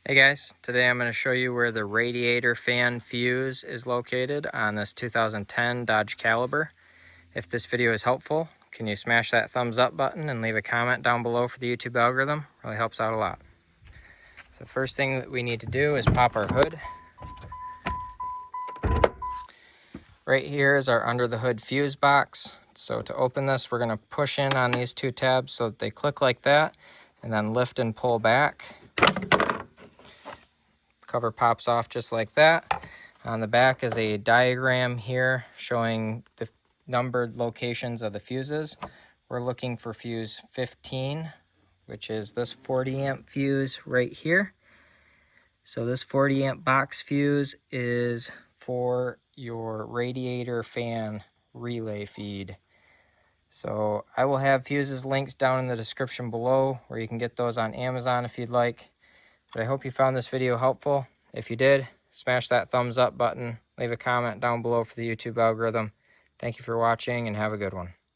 Hey guys, today I'm going to show you where the radiator fan fuse is located on this 2010 Dodge Caliber. If this video is helpful, can you smash that thumbs up button and leave a comment down below for the YouTube algorithm? Really helps out a lot. So the first thing that we need to do is pop our hood. Right here is our under the hood fuse box. So to open this, we're going to push in on these two tabs so that they click like that, and then lift and pull back. Cover pops off just like that. On the back is a diagram here showing the numbered locations of the fuses. We're looking for fuse 15, which is this 40 amp fuse right here. So this 40 amp box fuse is for your radiator fan relay feed. So I will have fuses linked down in the description below where you can get those on Amazon if you'd like. But I hope you found this video helpful. If you did, smash that thumbs up button, leave a comment down below for the YouTube algorithm. Thank you for watching and have a good one.